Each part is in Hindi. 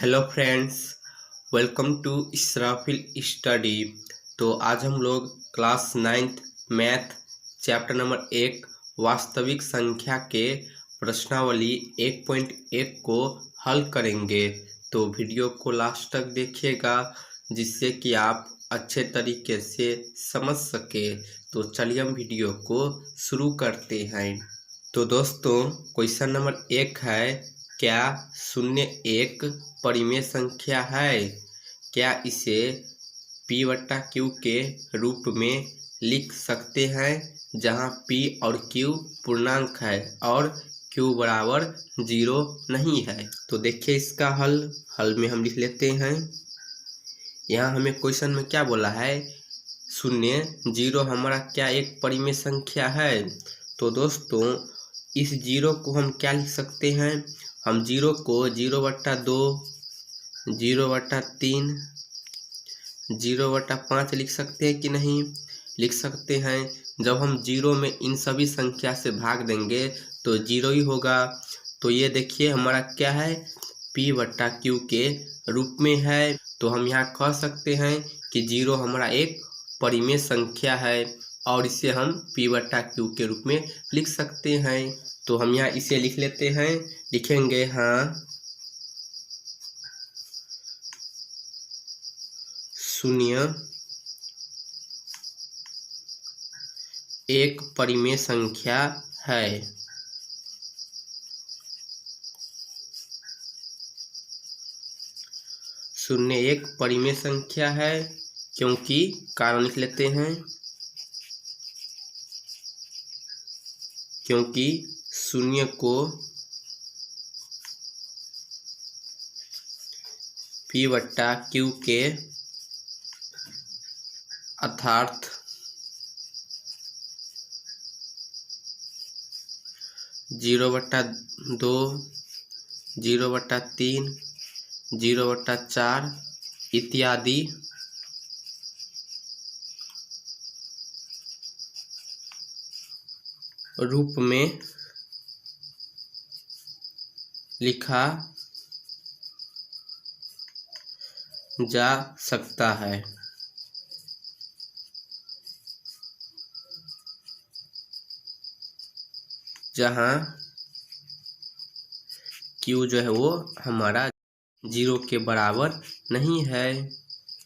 Hello friends, welcome to Israfil study. तो आज हम लोग class 9th math chapter number 1 वास्तविक संख्या के प्रश्नावली 1.1 को हल करेंगे। तो वीडियो को लास्ट तक देखिएगा जिससे कि आप अच्छे तरीके से समझ सके। तो चलिए हम वीडियो को शुरू करते हैं। तो दोस्तों, क्वेश्चन नंबर 1 है, क्या 0 एक परिमेय संख्या है? क्या इसे P/Q के रूप में लिख सकते हैं जहां P और Q पूर्णांक है और Q बराबर 0 नहीं है? तो देखिए इसका हल में हम लिख लेते हैं। यहाँ हमें क्वेश्चन में क्या बोला है, 0 0 हमारा क्या एक परिमेय संख्या है? तो दोस्तों, इस 0 को हम क्या लिख सकते हैं? हम 0 को 0/2, 0/3, 0/5 लिख सकते हैं कि नहीं? लिख सकते हैं। जब हम 0 में इन सभी संख्या से भाग देंगे तो 0 ही होगा। तो ये देखिए हमारा क्या है, P/Q के रूप में है। तो हम यहाँ कह सकते हैं कि 0 हमारा एक परिमेय संख्या है और इसे हम P/Q के रूप में लिख सकते हैं। तो हम यहाँ इसे लिख लेते हैं, लिखेंगे हाँ 0 एक परिमेय संख्या है। शून्य एक परिमेय संख्या है क्योंकि कारण लिख लेते हैं, क्योंकि 0 को P/Q के अर्थात 0/2, 0/3, 0/4 इत्यादि रूप में लिखा जा सकता है। जहाँ Q जो है वो हमारा 0 के बराबर नहीं है।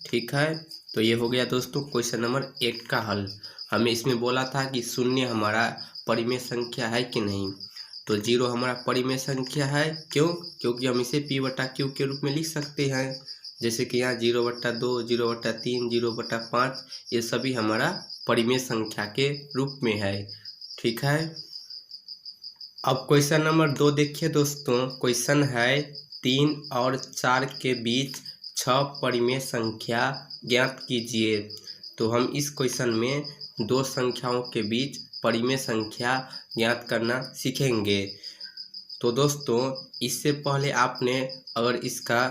ठीक है, तो ये हो गया दोस्तों क्वेश्चन नंबर 1 का हल। हमें इसमें बोला था कि 0 हमारा परिमेय संख्या है कि नहीं। तो 0 हमारा परिमेय संख्या है। क्यों? क्योंकि हम इसे P/Q के रूप में लिख सकते हैं। जैसे कि यहाँ 0/2, 0/3, 0/5 ये सभी हमारा परिमेय संख्या के रूप में है। ठीक है, अब क्वेश्चन नंबर 2 देखिए दोस्तों। क्वेश्चन है 3 और 4 के बीच 6 परिमेय संख्या ज्ञात कीजिए। तो हम इस क्वेश्चन में दो संख्याओं के बीच परिमेय संख्या ज्ञात करना सीखेंगे। तो दोस्तों, इससे पहले आपने अगर इसका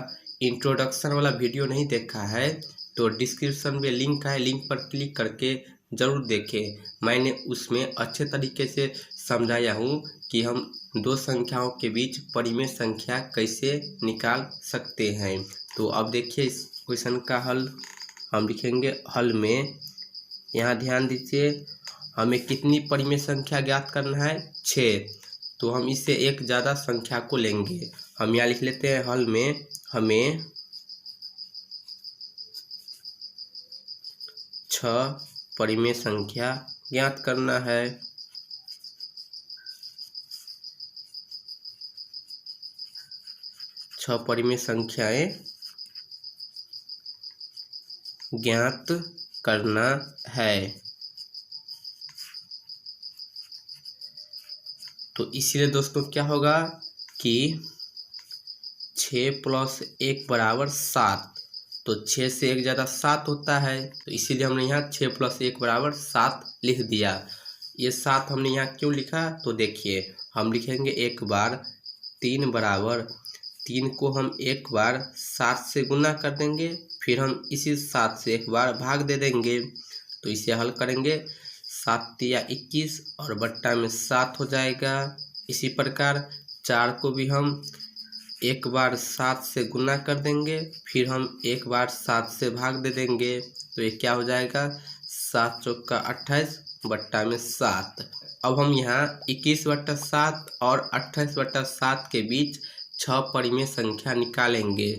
इंट्रोडक्शन वाला वीडियो नहीं देखा है तो डिस्क्रिप्शन में लिंक है, लिंक पर क्लिक करके ज़रूर देखें। मैंने उसमें अच्छे तरीके से समझाया हूँ कि हम दो संख्याओं के बीच परिमेय संख्या कैसे निकाल सकते हैं। तो अब देखिए इस क्वेश्चन का हल हम लिखेंगे। हल में यहाँ ध्यान दीजिए, हमें कितनी परिमेय संख्या ज्ञात करना है? 6। तो हम इससे एक ज़्यादा संख्या को लेंगे। हम यहाँ लिख लेते हैं, हल में हमें 6 परिमेय संख्या ज्ञात करना है। 6 परिमेय संख्याएं ज्ञात करना है। तो इसीलिए दोस्तों क्या होगा कि 6 + 1 = 7। तो 6 से 1 ज़्यादा 7 होता है। तो इसीलिए हमने यहाँ 6 + 1 = 7 लिख दिया। ये 7 हमने यहाँ क्यों लिखा? तो देखिए हम लिखेंगे एक बार 3 बराबर 3 को हम एक बार 7 से गुना कर देंगे, फिर हम इसी 7 से एक बार भाग दे देंगे। तो इसे हल करेंगे, 7 या 21 और बट्टा में 7 हो जाएगा। इसी प्रकार 4 को भी हम एक बार 7 से गुना कर देंगे, फिर हम एक बार 7 से भाग दे देंगे। तो ये क्या हो जाएगा, 7 चौका 28 बट्टा में 7। अब हम यहाँ 21/7 और 28/7 के बीच 6 परिमेय संख्या निकालेंगे।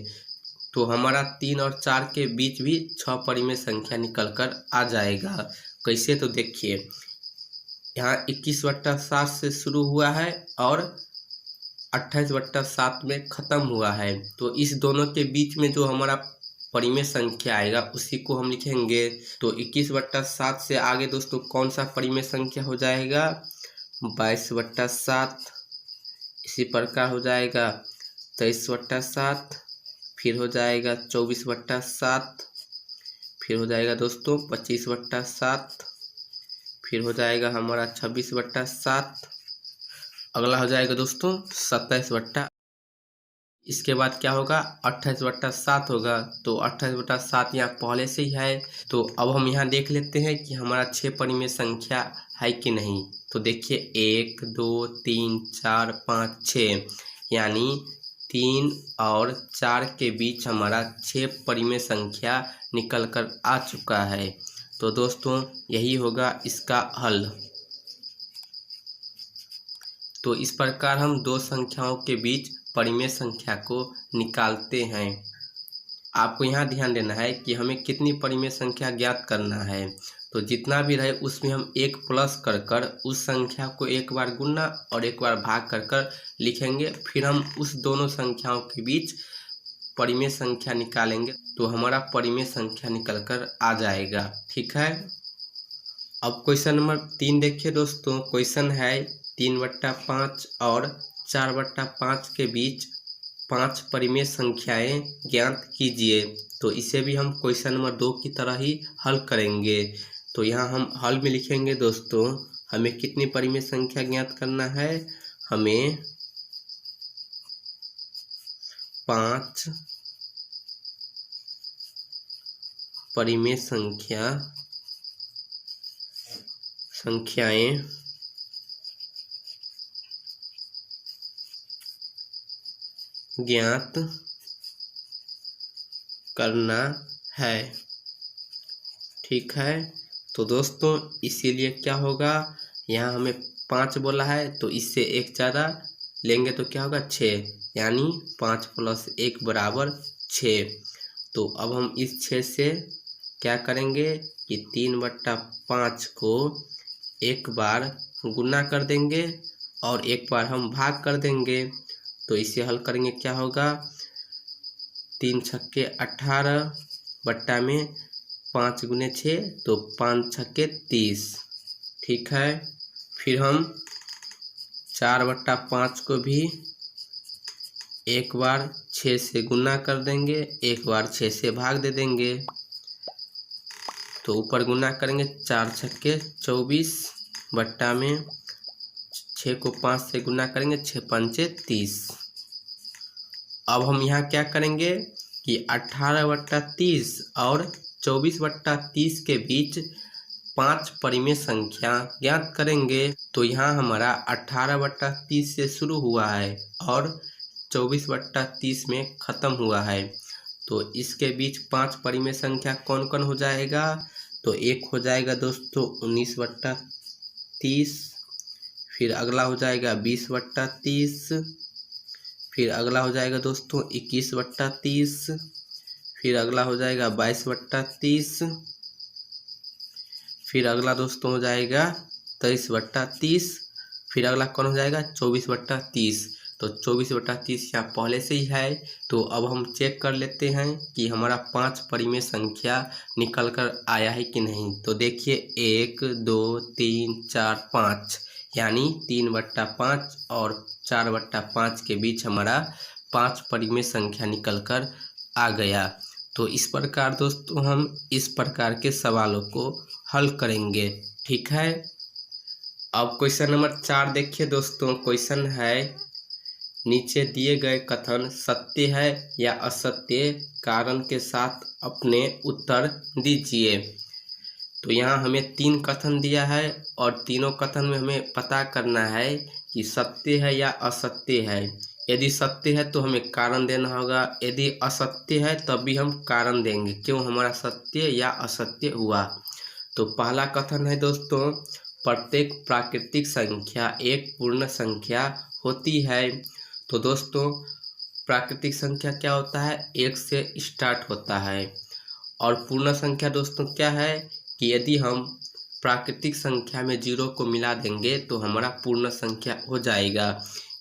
तो हमारा 3 और 4 के बीच भी 6 परिमेय संख्या निकल कर आ जाएगा। कैसे, तो देखिए यहाँ 21/7 से शुरू हुआ है और 28/7 में ख़त्म हुआ है। तो इस दोनों के बीच में जो हमारा परिमेय संख्या आएगा उसी को हम लिखेंगे। तो 21/7 से आगे दोस्तों कौन सा परिमेय संख्या हो जाएगा, 22/7। इसी प्रकार हो जाएगा 23/7, फिर हो जाएगा 24/7, फिर हो जाएगा दोस्तों 25/7, फिर हो जाएगा हमारा 26/7, अगला हो जाएगा दोस्तों 27/। इसके बाद क्या होगा, 28/7 होगा। तो 28/7 यहाँ पहले से ही है। तो अब हम यहाँ देख लेते हैं कि हमारा 6 परिमेय संख्या है कि नहीं। तो देखिए 1 2 3 4 5 6, यानी 3 और 4 के बीच हमारा 6 परिमेय संख्या निकल कर आ चुका है। तो दोस्तों यही होगा इसका हल। तो इस प्रकार हम दो संख्याओं के बीच परिमेय संख्या को निकालते हैं। आपको यहाँ ध्यान देना है कि हमें कितनी परिमेय संख्या ज्ञात करना है। तो जितना भी रहे उसमें हम एक प्लस कर कर उस संख्या को एक बार गुना और एक बार भाग कर कर लिखेंगे। फिर हम उस दोनों संख्याओं के बीच परिमेय संख्या निकालेंगे तो हमारा परिमेय संख्या निकल कर आ जाएगा। ठीक है। अब क्वेश्चन नंबर 3 देखिए दोस्तों। क्वेश्चन है 3/5 और 4/5 के बीच 5 परिमेय संख्याएं ज्ञात कीजिए। तो इसे भी हम क्वेश्चन नंबर 2 की तरह ही हल करेंगे। तो यहाँ हम हल में लिखेंगे दोस्तों, हमें कितनी परिमेय संख्या ज्ञात करना है, हमें 5 परिमेय संख्याएं ज्ञात करना है। ठीक है। तो दोस्तों इसीलिए क्या होगा, यहाँ हमें 5 बोला है तो इससे एक ज़्यादा लेंगे तो क्या होगा 6, यानी 5 + 1 = 6। तो अब हम इस 6 से क्या करेंगे कि 3/5 को एक बार गुना कर देंगे और एक बार हम भाग कर देंगे। तो इसे हल करेंगे, क्या होगा, 3 छक्के 18 बट्टा में 5 × 6 तो 5 छक्के 30। ठीक है। फिर हम 4/5 को भी एक बार 6 से गुना कर देंगे, एक बार 6 से भाग दे देंगे। तो ऊपर गुना करेंगे 4 छक्के 24 बट्टा में 6 को 5 से गुना करेंगे, 6 पंचे 30। अब हम यहाँ क्या करेंगे कि 18/30 और 24/30 के बीच 5 परिमेय संख्या ज्ञात करेंगे। तो यहाँ हमारा 18/30 से शुरू हुआ है और 24/30 में ख़त्म हुआ है। तो इसके बीच 5 परिमेय संख्या कौन कौन हो जाएगा, तो एक हो जाएगा दोस्तों 19/30, फिर अगला हो जाएगा 20/30, फिर अगला हो जाएगा दोस्तों 21/30, फिर अगला हो जाएगा 22/30, फिर अगला दोस्तों हो जाएगा 23/30, फिर अगला कौन हो जाएगा 24/30। तो 24/30 यहाँ पहले से ही है। तो अब हम चेक कर लेते हैं कि हमारा 5 परिमेय संख्या निकल कर आया है कि नहीं। तो देखिए 1 2 3 4 5, यानी 3/5 और 4/5 के बीच हमारा 5 परिमेय संख्या निकल कर आ गया। तो इस प्रकार दोस्तों हम इस प्रकार के सवालों को हल करेंगे। ठीक है। अब क्वेश्चन नंबर 4 देखिए दोस्तों। क्वेश्चन है, नीचे दिए गए कथन सत्य है या असत्य, कारण के साथ अपने उत्तर दीजिए। तो यहाँ हमें 3 कथन दिया है और तीनों कथन में हमें पता करना है कि सत्य है या असत्य है। यदि सत्य है तो हमें कारण देना होगा, यदि असत्य है तब भी हम कारण देंगे क्यों हमारा सत्य या असत्य हुआ। तो पहला कथन है दोस्तों, प्रत्येक प्राकृतिक संख्या एक पूर्ण संख्या होती है। तो दोस्तों प्राकृतिक संख्या क्या होता है, एक से स्टार्ट होता है। और पूर्ण संख्या दोस्तों क्या है कि यदि हम प्राकृतिक संख्या में जीरो को मिला देंगे तो हमारा पूर्ण संख्या हो जाएगा।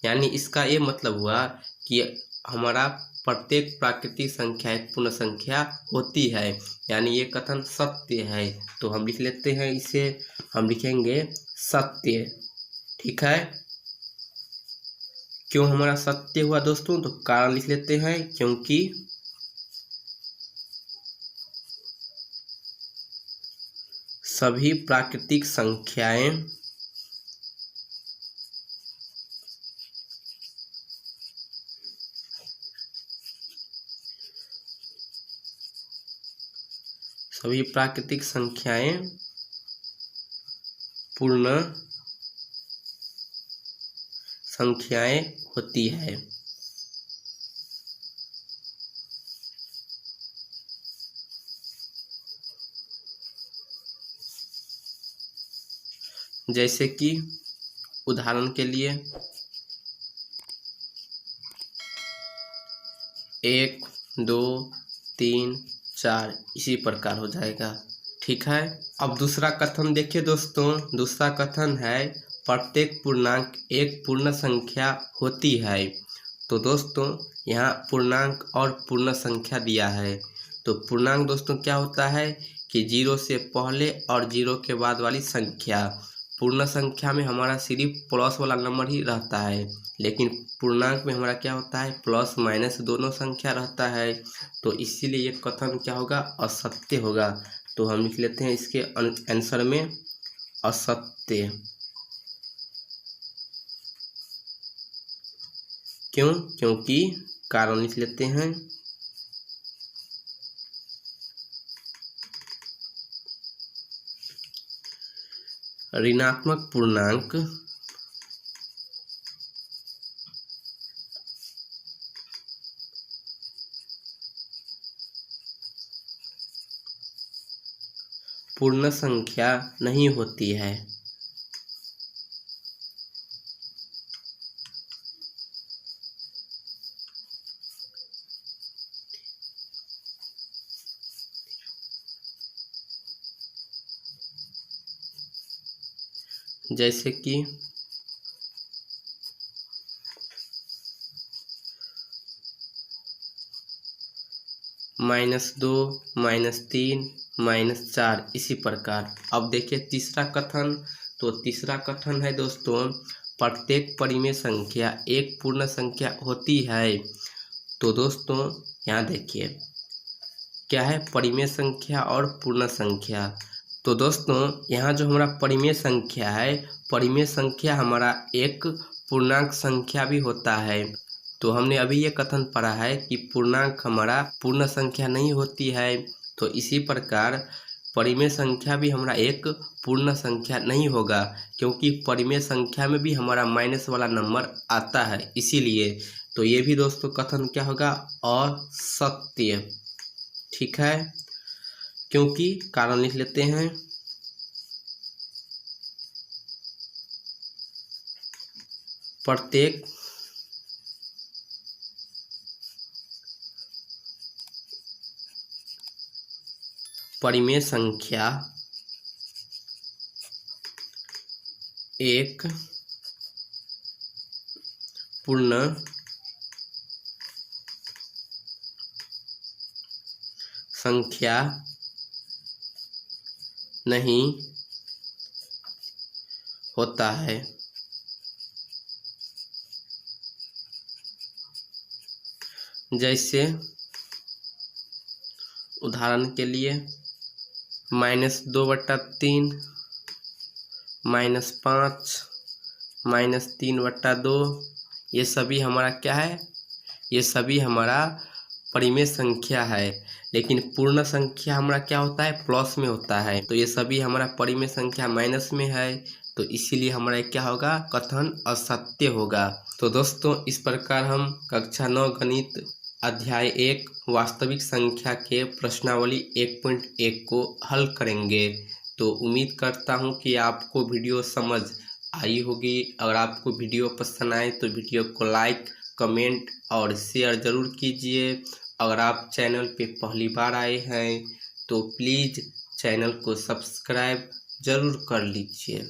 यानी इसका ये मतलब हुआ कि हमारा प्रत्येक प्राकृतिक संख्या एक पूर्ण संख्या होती है, यानी ये कथन सत्य है। तो हम लिख लेते हैं इसे, हम लिखेंगे सत्य। ठीक है, क्यों हमारा सत्य हुआ दोस्तों, तो कारण लिख लेते हैं, क्योंकि सभी प्राकृतिक संख्याएं पूर्ण संख्याएं होती है। जैसे कि उदाहरण के लिए 1 2 3 4 इसी प्रकार हो जाएगा। ठीक है, अब दूसरा कथन देखिए दोस्तों। दूसरा कथन है प्रत्येक पूर्णांक एक पूर्ण संख्या होती है। तो दोस्तों यहाँ पूर्णांक और पूर्ण संख्या दिया है। तो पूर्णांक दोस्तों क्या होता है कि जीरो से पहले और जीरो के बाद वाली संख्या। पूर्ण संख्या में हमारा सिर्फ प्लस वाला नंबर ही रहता है, लेकिन पूर्णांक में हमारा क्या होता है, प्लस माइनस दोनों संख्या रहता है। तो इसीलिए ये कथन क्या होगा, असत्य होगा। तो हम लिख लेते हैं इसके आंसर में असत्य। क्यों, क्योंकि कारण लिख लेते हैं, ऋणात्मक पूर्णांक पूर्ण संख्या नहीं होती है। जैसे कि -2 -3 -4 इसी प्रकार। अब देखिए तीसरा कथन। तो तीसरा कथन है दोस्तों, प्रत्येक परिमेय संख्या एक पूर्ण संख्या होती है। तो दोस्तों यहाँ देखिए क्या है, परिमेय संख्या और पूर्ण संख्या। तो दोस्तों यहाँ जो हमारा परिमेय संख्या है, परिमेय संख्या हमारा एक पूर्णांक संख्या भी होता है। तो हमने अभी ये कथन पढ़ा है कि पूर्णांक हमारा पूर्ण संख्या नहीं होती है। तो इसी प्रकार परिमेय संख्या भी हमारा एक पूर्ण संख्या नहीं होगा, क्योंकि परिमेय संख्या में भी हमारा माइनस वाला नंबर आता है इसीलिए। तो ये भी दोस्तों कथन क्या होगा, असत्य। ठीक है, क्योंकि कारण लिख लेते हैं, प्रत्येक परिमेय संख्या एक पूर्ण संख्या नहीं होता है। जैसे उदाहरण के लिए -2/3 -5 -3/2 ये सभी हमारा क्या है, ये सभी हमारा परिमेय संख्या है। लेकिन पूर्ण संख्या हमारा क्या होता है, प्लस में होता है। तो ये सभी हमारा परिमेय संख्या माइनस में है, तो इसीलिए हमारा क्या होगा, कथन असत्य होगा। तो दोस्तों इस प्रकार हम कक्षा 9 गणित अध्याय 1 वास्तविक संख्या के प्रश्नावली 1.1 को हल करेंगे। तो उम्मीद करता हूं कि आपको वीडियो समझ आई होगी। अगर आपको वीडियो पसंद आए तो वीडियो को लाइक, कमेंट और शेयर ज़रूर कीजिए। अगर आप चैनल पे पहली बार आए हैं तो प्लीज़ चैनल को सब्सक्राइब ज़रूर कर लीजिए।